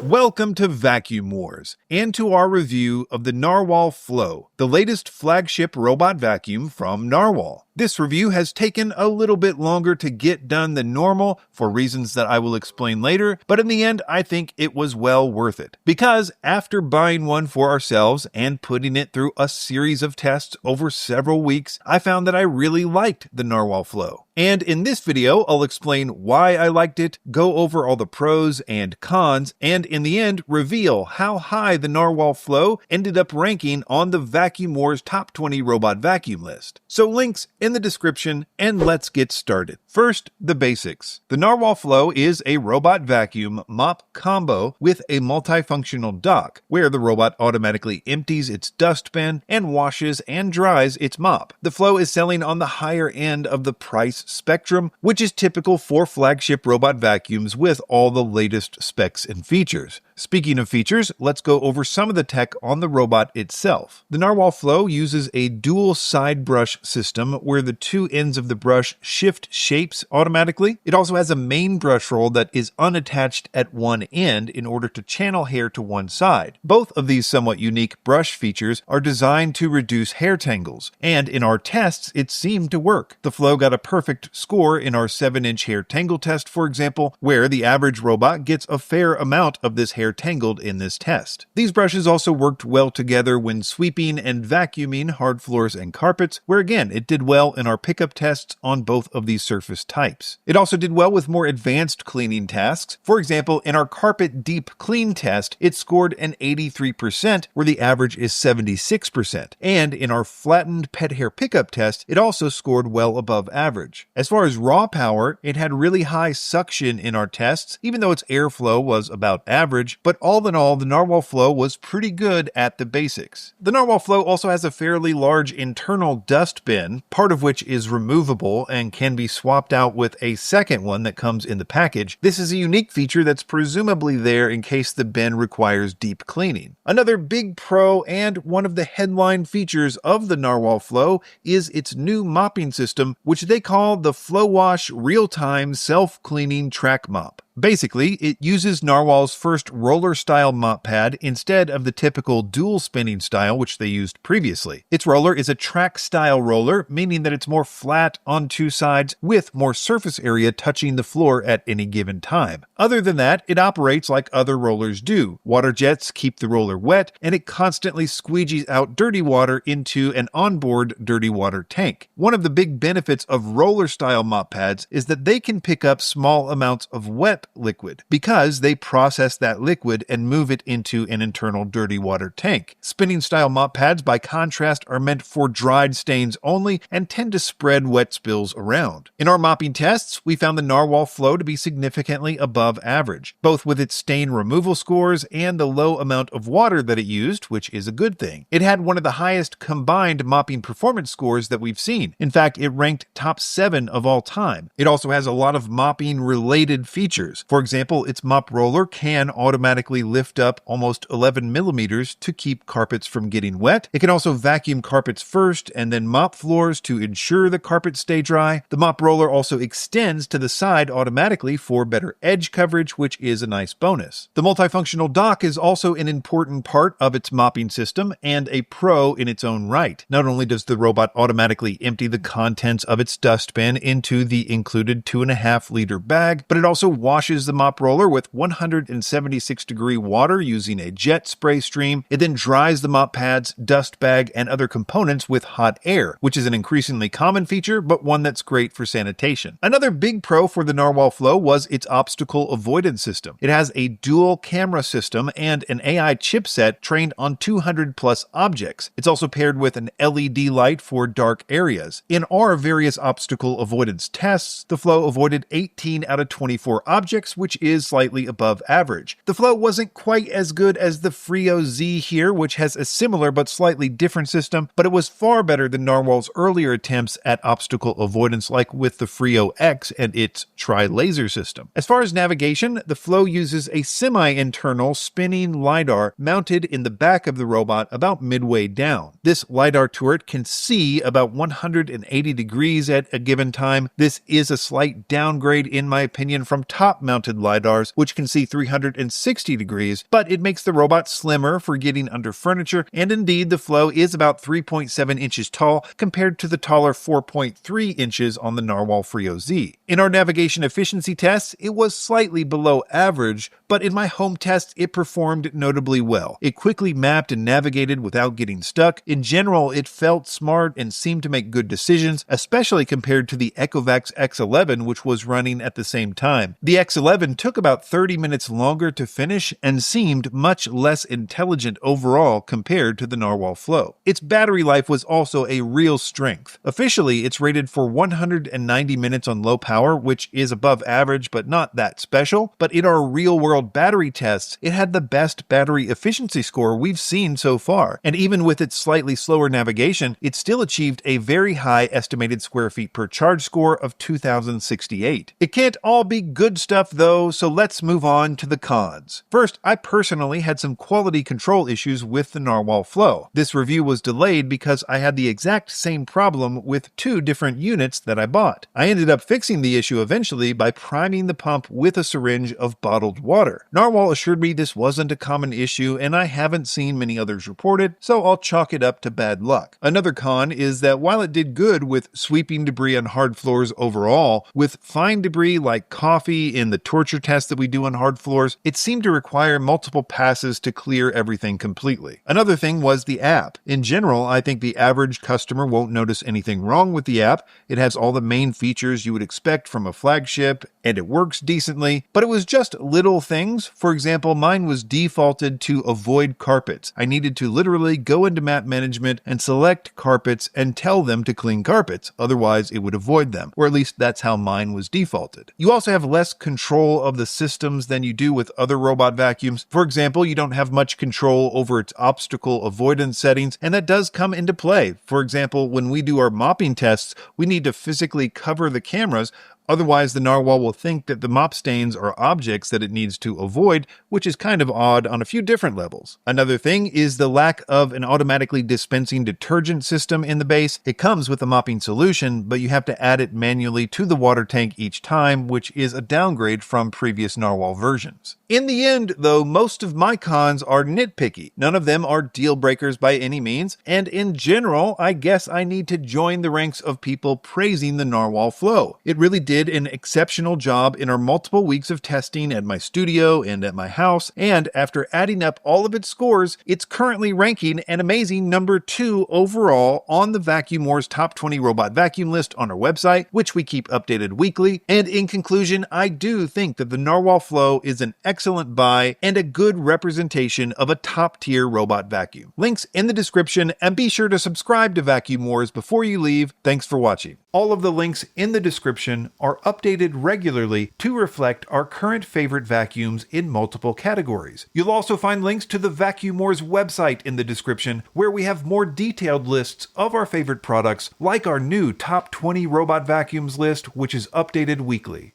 Welcome to Vacuum Wars, and to our review of the Narwal Flow, the latest flagship robot vacuum from Narwal. This review has taken a little bit longer to get done than normal, for reasons that I will explain later, but in the end I think it was well worth it. Because after buying one for ourselves and putting it through a series of tests over several weeks, I found that I really liked the Narwal Flow. And in this video, I'll explain why I liked it, go over all the pros and cons, and in the end, reveal how high the Narwal Flow ended up ranking on the Vacuum Wars Top 20 Robot Vacuum list. So links in the description, and let's get started. First, the basics. The Narwal Flow is a robot vacuum mop combo with a multifunctional dock, where the robot automatically empties its dustbin and washes and dries its mop. The Flow is selling on the higher end of the price spectrum, which is typical for flagship robot vacuums with all the latest specs and features. Speaking of features, let's go over some of the tech on the robot itself. The Narwal Flow uses a dual side brush system where the two ends of the brush shift shapes automatically. It also has a main brush roll that is unattached at one end in order to channel hair to one side. Both of these somewhat unique brush features are designed to reduce hair tangles, and in our tests it seemed to work. The Flow got a perfect score in our 7-inch hair tangle test, for example, where the average robot gets a fair amount of this hair tangled in this test. These brushes also worked well together when sweeping and vacuuming hard floors and carpets, where again it did well in our pickup tests on both of these surface types. It also did well with more advanced cleaning tasks. For example, in our carpet deep clean test, it scored an 83%, where the average is 76%. And in our flattened pet hair pickup test, it also scored well above average. As far as raw power, it had really high suction in our tests, even though its airflow was about average, but all in all, the Narwal Flow was pretty good at the basics. The Narwal Flow also has a fairly large internal dust bin, part of which is removable and can be swapped out with a second one that comes in the package. This is a unique feature that's presumably there in case the bin requires deep cleaning. Another big pro and one of the headline features of the Narwal Flow is its new mopping system, which they call the Flow Wash Realtime Self-Cleaning Track Mop. Basically, it uses Narwal's first roller-style mop pad instead of the typical dual-spinning style which they used previously. Its roller is a track-style roller, meaning that it's more flat on two sides with more surface area touching the floor at any given time. Other than that, it operates like other rollers do. Water jets keep the roller wet, and it constantly squeegees out dirty water into an onboard dirty water tank. One of the big benefits of roller-style mop pads is that they can pick up small amounts of wet liquid because they process that liquid and move it into an internal dirty water tank. Spinning style mop pads, by contrast, are meant for dried stains only and tend to spread wet spills around. In our mopping tests, we found the Narwal Flow to be significantly above average, both with its stain removal scores and the low amount of water that it used, which is a good thing. It had one of the highest combined mopping performance scores that we've seen. In fact, it ranked top 7 of all time. It also has a lot of mopping related features. For example, its mop roller can automatically lift up almost 11 millimeters to keep carpets from getting wet. It can also vacuum carpets first and then mop floors to ensure the carpets stay dry. The mop roller also extends to the side automatically for better edge coverage, which is a nice bonus. The multifunctional dock is also an important part of its mopping system and a pro in its own right. Not only does the robot automatically empty the contents of its dustbin into the included 2.5-liter bag, but it also washes the mop roller with 176-degree water using a jet spray stream. It then dries the mop pads, dust bag, and other components with hot air, which is an increasingly common feature, but one that's great for sanitation. Another big pro for the Narwal Flow was its obstacle avoidance system. It has a dual camera system and an AI chipset trained on 200+ objects. It's also paired with an LED light for dark areas. In our various obstacle avoidance tests, the Flow avoided 18 out of 24 objects, which is slightly above average. The Flow wasn't quite as good as the Frio Z here, which has a similar but slightly different system, but it was far better than Narwal's earlier attempts at obstacle avoidance, like with the Frio X and its tri-laser system. As far as navigation, the Flow uses a semi-internal spinning LiDAR mounted in the back of the robot about midway down. This LiDAR turret can see about 180 degrees at a given time. This is a slight downgrade, in my opinion, from top top-mounted lidars, which can see 360 degrees, but it makes the robot slimmer for getting under furniture, and indeed the Flow is about 3.7 inches tall compared to the taller 4.3 inches on the Narwal Frio Z. In our navigation efficiency tests, it was slightly below average, but in my home tests it performed notably well. It quickly mapped and navigated without getting stuck. In general, it felt smart and seemed to make good decisions, especially compared to the Ecovacs X11, which was running at the same time. The X11 took about 30 minutes longer to finish and seemed much less intelligent overall compared to the Narwal Flow. Its battery life was also a real strength. Officially, it's rated for 190 minutes on low power, which is above average but not that special, but in our real-world battery tests, it had the best battery efficiency score we've seen so far, and even with its slightly slower navigation, it still achieved a very high estimated square feet per charge score of 2,068. It can't all be good stuff though, so let's move on to the cons. First, I personally had some quality control issues with the Narwal Flow. This review was delayed because I had the exact same problem with two different units that I bought. I ended up fixing the issue eventually by priming the pump with a syringe of bottled water. Narwal assured me this wasn't a common issue, and I haven't seen many others reported, so I'll chalk it up to bad luck. Another con is that while it did good with sweeping debris on hard floors overall, with fine debris like coffee in the torture test that we do on hard floors, it seemed to require multiple passes to clear everything completely. Another thing was the app. In general, I think the average customer won't notice anything wrong with the app. It has all the main features you would expect from a flagship, and it works decently, but it was just little things. For example, mine was defaulted to avoid carpets. I needed to literally go into map management and select carpets and tell them to clean carpets, otherwise it would avoid them, or at least that's how mine was defaulted. You also have less control of the systems than you do with other robot vacuums. For example, you don't have much control over its obstacle avoidance settings, and that does come into play. For example, when we do our mopping tests, we need to physically cover the cameras. Otherwise, the Narwal will think that the mop stains are objects that it needs to avoid, which is kind of odd on a few different levels. Another thing is the lack of an automatically dispensing detergent system in the base. It comes with a mopping solution, but you have to add it manually to the water tank each time, which is a downgrade from previous Narwal versions. In the end, though, most of my cons are nitpicky. None of them are deal breakers by any means, and in general, I guess I need to join the ranks of people praising the Narwal Flow. It really did an exceptional job in our multiple weeks of testing at my studio and at my house, and after adding up all of its scores, it's currently ranking an amazing number 2 overall on the Vacuum Wars Top 20 Robot Vacuum list on our website, which we keep updated weekly. And in conclusion, I do think that the Narwal Flow is an excellent buy and a good representation of a top-tier robot vacuum. Links in the description, and be sure to subscribe to Vacuum Wars before you leave. Thanks for watching. All of the links in the description are updated regularly to reflect our current favorite vacuums in multiple categories. You'll also find links to the Vacuum Wars website in the description, where we have more detailed lists of our favorite products, like our new Top 20 Robot Vacuums list, which is updated weekly.